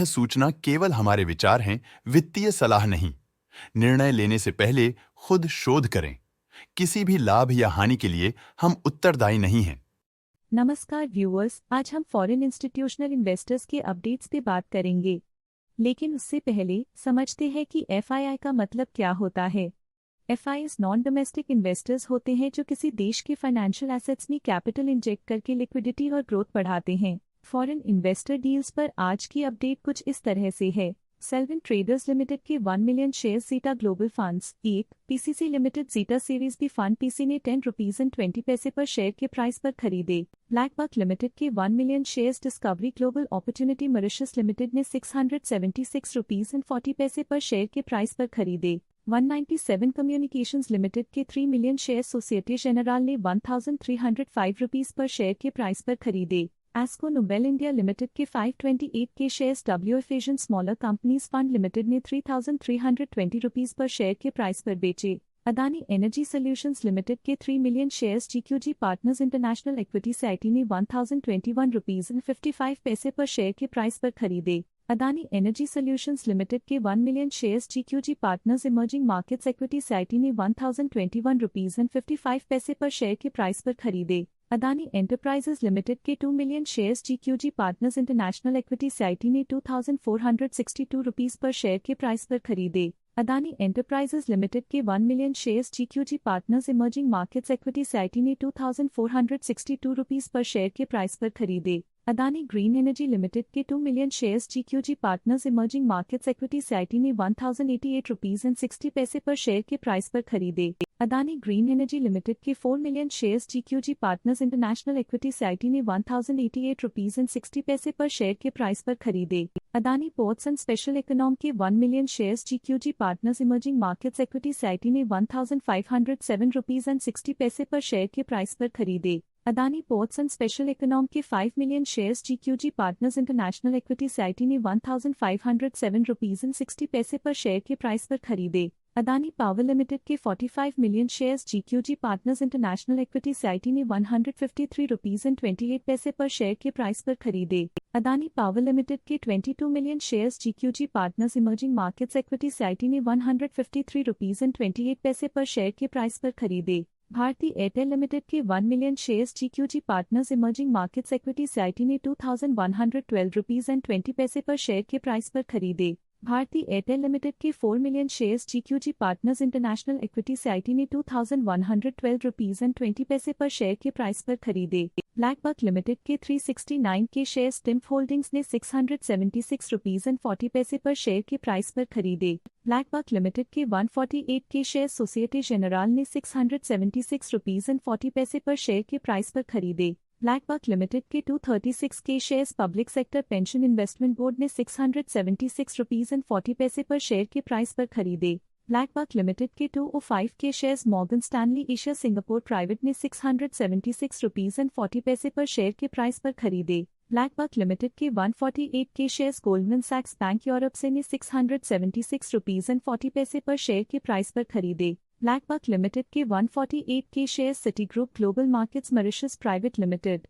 सूचना केवल हमारे विचार हैं, वित्तीय सलाह नहीं। निर्णय लेने से पहले खुद शोध करें। किसी भी लाभ या हानि के लिए हम उत्तरदायी नहीं हैं। नमस्कार व्यूअर्स, आज हम फॉरेन इंस्टीट्यूशनल इन्वेस्टर्स के अपडेट्स पे बात करेंगे। लेकिन उससे पहले समझते हैं कि एफआईआई का मतलब क्या होता है। एफआईआईज नॉन डोमेस्टिक इन्वेस्टर्स होते हैं जो किसी देश के फाइनेंशियल एसेट्स में कैपिटल इंजेक्ट करके लिक्विडिटी और ग्रोथ बढ़ाते हैं। फॉरेन इन्वेस्टर डील्स पर आज की अपडेट कुछ इस तरह से है। सेल्विन ट्रेडर्स लिमिटेड के 1 million shares Zeta global funds 1 PCC limited Zeta series B fund PC ने 10 रुपीज एंड 20 पैसे पर शेयर के प्राइस पर खरीदे। ब्लैकबक लिमिटेड के 1 million shares discovery global opportunity Mauritius limited ने 676 रुपीज एंड 40 पैसे पर शेयर के प्राइस पर खरीदे। 197 कम्युनिकेशंस लिमिटेड के 3 मिलियन शेयर सोसाइटी जेनरल ने 1305 रुपीज पर शेयर के प्राइस पर खरीदे। एस्को नोबेल इंडिया लिमिटेड के 528 के shares WF Asian smaller companies fund limited ने 3320 रुपीज पर शेयर के प्राइस पर बेचे। अदानी एनर्जी सॉल्यूशंस लिमिटेड के 3 million shares GQG partners international equity society ने 1021 रुपीज एंड 55 पैसे पर शेयर के प्राइस पर खरीदे। अदानी एनर्जी सॉल्यूशंस लिमिटेड के 1 million shares GQG partners emerging markets equity society ने 1021 रुपीज एंड 55 पैसे पर शेयर के प्राइस पर खरीदे। अदानी एंटरप्राइजेज लिमिटेड के 2 million shares GQG partners international equity society ने 2462 रुपीज पर शेयर के प्राइस पर खरीदे। अदानी एंटरप्राइजेज लिमिटेड के 1 million shares GQG partners emerging markets equity society ने 2462 रुपीज पर शेयर के प्राइस पर खरीदे। अदानी ग्रीन एनर्जी लिमिटेड के 2 million shares GQG partners emerging markets equity society ने 1088 रुपीज एंड 60 पैसे पर शेयर के प्राइस पर खरीदे। अदानी ग्रीन एनर्जी लिमिटेड के 4 million shares GQG partners international equity society ने 1088 रुपीज एंड 60 पैसे पर शेयर के प्राइस पर खरीदे। अदानी पोर्ट्स एंड स्पेशल इकोनॉम के 1 million shares GQG partners emerging markets equity society ने 1507 रुपीज एंड 60 पैसे पर शेयर के प्राइस पर खरीदे। अदानी पोर्ट्स एंड स्पेशल इकोनॉम के 5 million shares GQG partners international equity society ने 1507 रुपीज एंड 60 पैसे पर शेयर के प्राइस पर खरीदे। अदानी पावर लिमिटेड के 45 million shares GQG partners international equity society ने 153 रुपीज एंड 28 पैसे पर शेयर के प्राइस पर खरीदे। अदानी पावर लिमिटेड के 22 million shares GQG partners emerging markets equity society ने 153 रुपीज एंड 28 पैसे पर शेयर के प्राइस पर खरीदे। भारती एयरटेल लिमिटेड के 1 million shares GQG partners emerging markets equity society ने 2112 रुपीज एंड 20 पैसे पर शेयर के प्राइस पर खरीदे। भारती एयरटेल लिमिटेड के 4 million shares GQG partners international equity society ने 2112 रुपीज एंड 20 पैसे पर शेयर के प्राइस पर खरीदे। ब्लैकबक लिमिटेड के 369 के शेयर्स टिम्फ होल्डिंग्स ने 676 रुपीज एंड 40 पैसे पर शेयर के प्राइस पर खरीदे। ब्लैकबक लिमिटेड के 148 के शेयर्स सोसाइटी जेनरल ने 676 रुपीज एंड 40 पैसे पर शेयर के प्राइस पर खरीदे। ब्लैकबक लिमिटेड के 236 के shares public sector pension investment board ने 676 रुपीज एंड 40 पैसे पर शेयर के प्राइस पर खरीदे। ब्लैकबक लिमिटेड के 205 के shares Morgan Stanley Asia Singapore private ने 676 रुपीज एंड 40 पैसे पर शेयर के प्राइस पर खरीदे। ब्लैकबक लिमिटेड के 148 के शेयर्स गोल्डमैन सैक्स बैंक यूरोप से ने 676 रुपीज एंड 40 पैसे पर शेयर के प्राइस पर खरीदे। ब्लैकबक लिमिटेड के 148 के shares city group global markets Mauritius private limited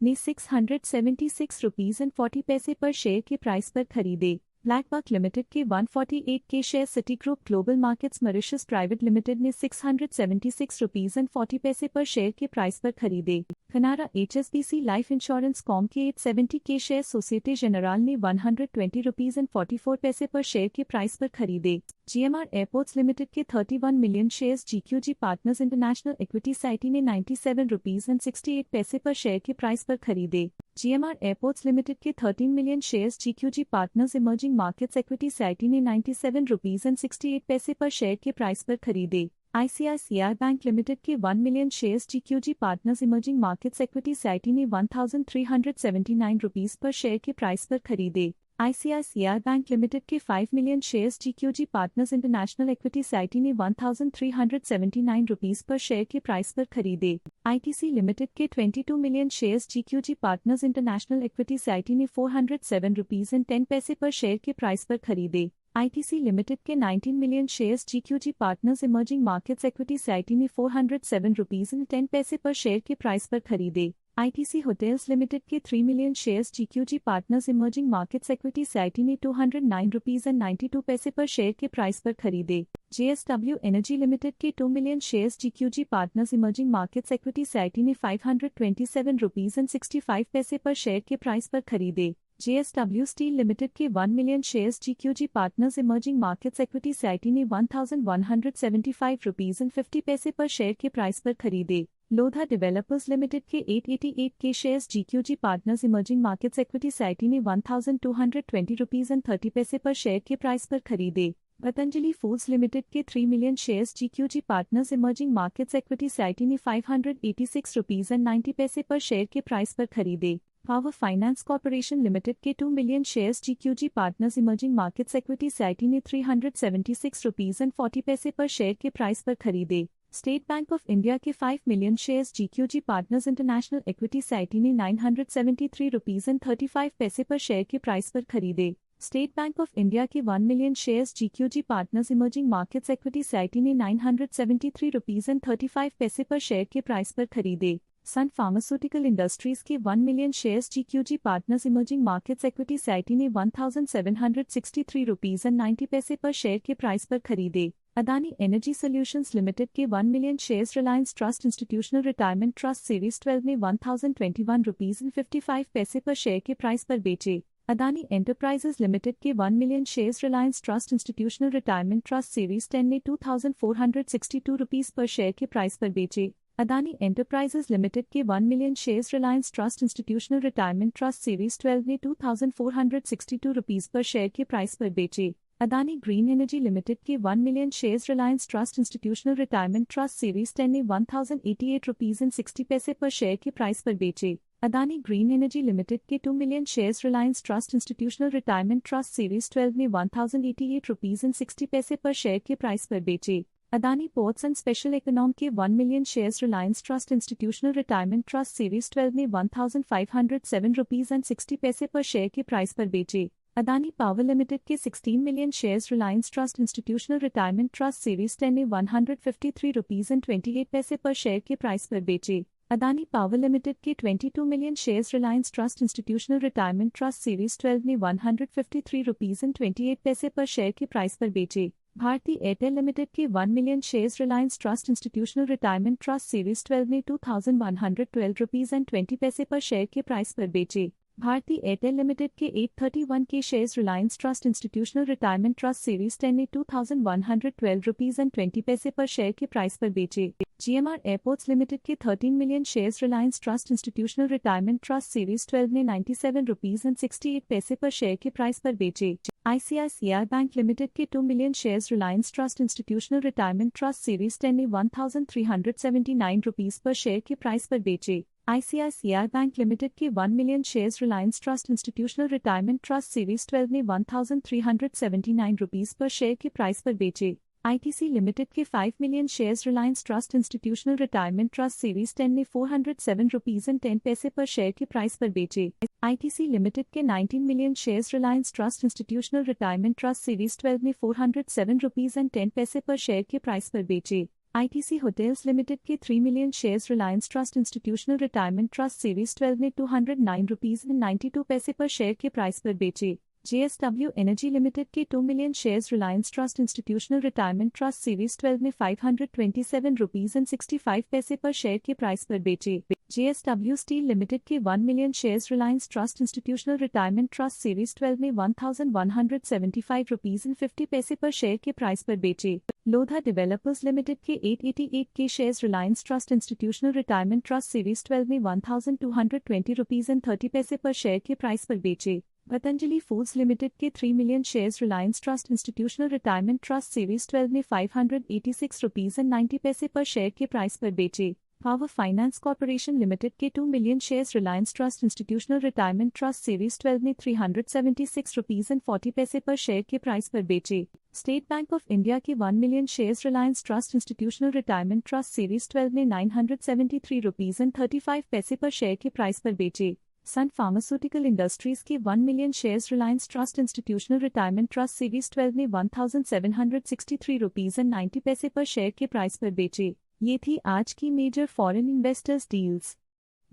ने 676 रुपीज एंड 40 पैसे पर शेयर के प्राइस पर खरीदे। ब्लैकबक लिमिटेड के 148 के share city group global markets Mauritius private limited ने 676 रुपीज एंड 40 पैसे पर शेयर के प्राइस पर खरीदे। कनारा एचएसबीसी लाइफ इंश्योरेंस कॉम के 870 के शेयर सोसाइटी जेनरल ने 120 रुपीज एंड 44 पैसे पर शेयर के प्राइस पर खरीदे। जीएमआर एयरपोर्ट्स लिमिटेड के 31 million shares GQG partners international equity society ने 97 रुपीज एंड 68 पैसे पर शेयर के प्राइस पर खरीदे। जीएमआर एयरपोर्ट्स लिमिटेड के 13 million shares GQG partners emerging markets equity society ने 97 रुपीज एंड 68 पैसे पर शेयर के प्राइस पर खरीदे। आईसीआईसीआई बैंक लिमिटेड के 1 million shares GQG partners emerging markets equity society ने 1379 रुपीज पर शेयर के प्राइस पर खरीदे। आईसीआईसीआई बैंक लिमिटेड के 5 million shares GQG partners international equity society ने 1379 रुपीज पर शेयर के प्राइस पर खरीदे। आईटीसी लिमिटेड के 22 million shares GQG partners international equity society ने 407 रुपीज एंड 10 पैसे पर शेयर के प्राइस पर खरीदे। आईटीसी लिमिटेड के 19 million shares GQG partners emerging markets equity society ने 407 रुपीज एंड 10 पैसे पर शेयर के प्राइस पर खरीदे। ITC होटल्स लिमिटेड के 3 million shares GQG partners emerging markets equity society ने 209 रुपीज एंड 92 पैसे पर शेयर के प्राइस पर खरीदे। JSW एनर्जी लिमिटेड के 2 million shares GQG partners emerging markets equity society ने 527 रुपीज एंड 65 पैसे पर शेयर के प्राइस पर खरीदे। JSW स्टील लिमिटेड के 1 million shares GQG partners emerging markets equity society ने 1175 रुपीज एंड 50 पैसे पर शेयर के प्राइस पर खरीदे। लोधा डेवलपर्स लिमिटेड के 888 के shares GQG partners emerging markets equity society ने 1220 रुपीज एंड 30 पैसे पर शेयर के प्राइस पर खरीदे। पतंजलि फूड्स लिमिटेड के 3 million shares GQG partners emerging markets equity society ने 586 रुपीज एंड 90 पैसे पर शेयर के प्राइस पर खरीदे। पावर फाइनेंस कॉर्पोरेशन लिमिटेड के 2 million shares GQG partners emerging markets equity society ने 376 रुपीज एंड 40 पैसे पर शेयर के प्राइस पर खरीदे। स्टेट बैंक ऑफ इंडिया के 5 million shares GQG partners international equity society ने 973 रुपीज एंड 35 पैसे पर शेयर के प्राइस पर खरीदे। स्टेट बैंक ऑफ इंडिया के 1 million shares GQG partners emerging markets equity society ने 973 रुपीज एंड 35 पैसे पर शेयर के प्राइस पर खरीदे। सन फार्मास्यूटिकल इंडस्ट्रीज के 1 million shares GQG partners emerging markets equity society ने 1763 रुपीज एंड 90 पैसे पर शेयर के प्राइस पर खरीदे। अदानी एनर्जी सॉल्यूशंस लिमिटेड के 1 million shares Reliance trust institutional retirement trust series 12 ने 1021 रुपीज एंड 55 पैसे पर शेयर के प्राइस पर बेचे। अदानी एंटरप्राइजेज लिमिटेड के 1 million shares Reliance trust institutional retirement trust series 10 ने 2462 रुपीज पर शेयर के प्राइस पर बेचे। अदानी एंटरप्राइजेज लिमिटेड के 1 million shares Reliance trust institutional retirement trust series 12 ने 2462 रुपीज पर शेयर के प्राइस पर बेचे। अदानी ग्रीन एनर्जी लिमिटेड के 1 million shares Reliance trust institutional retirement trust series 10 ने 1088 रुपीज एंड 60 पैसे पर शेयर के प्राइस पर बेचे। अदानी ग्रीन एनर्जी लिमिटेड के 2 million shares Reliance trust institutional retirement trust series 12 ने 1088 रुपीज एंड 60 पैसे पर शेयर के प्राइस पर बेचे। अदानी पोर्ट्स एंड स्पेशल इकोनॉम के 1 million shares Reliance trust institutional retirement trust series 12 ने 1507 रुपीज एंड 60 पैसे पर शेयर के प्राइस पर बेचे। अदानी पावर लिमिटेड के 16 million shares Reliance trust institutional retirement trust series 10 ने 153 रुपीज एंड 28 पैसे पर शेयर के प्राइस पर बेचे। अदानी पावर लिमिटेड के 22 million shares Reliance trust institutional retirement trust series 12 ने 153 रुपीज एंड 28 पैसे पर शेयर के प्राइस पर बेचे। भारती एयरटेल लिमिटेड के 1 million shares Reliance trust institutional retirement trust series 12 ने 2112 रुपीज एंड 20 पैसे पर शेयर के प्राइस पर बेचे। भारती एयरटेल लिमिटेड के 831 के shares Reliance trust institutional retirement trust series 10 ने 2112 रुपीज एंड 20 पैसे पर शेयर के प्राइस पर बेचे। GMR एयरपोर्ट्स लिमिटेड के 13 million shares Reliance trust institutional retirement trust series 12 ने 97 रुपीज एंड 68 पैसे पर शेयर के प्राइस पर बेचे। ICICI बैंक लिमिटेड के 2 million shares Reliance trust institutional retirement trust series 10 ने 1379 रुपीज पर शेयर के प्राइस पर बेचे। ICICI बैंक लिमिटेड के 1 million shares Reliance trust institutional retirement trust series 12 ने 1379 रुपीज पर शेयर के प्राइस पर बेचे। ITC लिमिटेड के 5 million shares Reliance trust institutional retirement trust series 10 ने 407 रुपीज एंड 10 पैसे पर शेयर के प्राइस पर बेचे। ITC लिमिटेड के 19 million shares Reliance trust institutional retirement trust series 12 ने 407 रुपीज एंड 10 पैसे पर शेयर के प्राइस पर बेचे। ITC होटल्स लिमिटेड के 3 million shares Reliance trust institutional retirement trust series 12 ने 209 रुपीज एंड 92 पैसे पर शेयर के प्राइस पर बेचे। JSW एनर्जी लिमिटेड के 2 million shares Reliance trust institutional retirement trust series 12 ने 527 रुपीज एंड 65 पैसे पर शेयर के प्राइस पर बेचे। JSW स्टील लिमिटेड के 1 million shares Reliance trust institutional retirement trust series 12 ने 1175 रुपीज एंड 50 पैसे पर शेयर के प्राइस पर बेचे। लोधा डेवलपर्स लिमिटेड के 888 के shares Reliance trust institutional retirement trust series 12 ने 1220 रुपीज एंड 30 पैसे पर शेयर के प्राइस पर बेचे। पतंजलि फूड्स लिमिटेड के 3 million shares Reliance trust institutional retirement trust series 12 ने 586 रुपीज एंड 90 पैसे पर शेयर के प्राइस पर बेचे। पावर फाइनेंस कॉर्पोरेशन लिमिटेड के 2 million shares Reliance trust institutional retirement trust series 12 ने 376 रुपीज एंड 40 पैसे पर शेयर के प्राइस पर बेचे। स्टेट बैंक ऑफ इंडिया के 1 million shares Reliance trust institutional retirement trust series 12 ने 973 रुपीज एंड 35 पैसे पर शेयर के प्राइस पर बेचे। सन फार्मास्यूटिकल इंडस्ट्रीज के 1 million shares Reliance trust institutional retirement trust series 12 ने 1763 रुपीज एंड 90 पैसे पर शेयर के प्राइस पर बेचे। ये थी आज की मेजर फॉरेन इन्वेस्टर्स डील्स।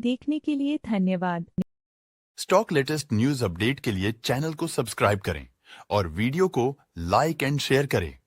देखने के लिए धन्यवाद। स्टॉक लेटेस्ट न्यूज अपडेट के लिए चैनल को सब्सक्राइब करें और वीडियो को लाइक एंड शेयर करें।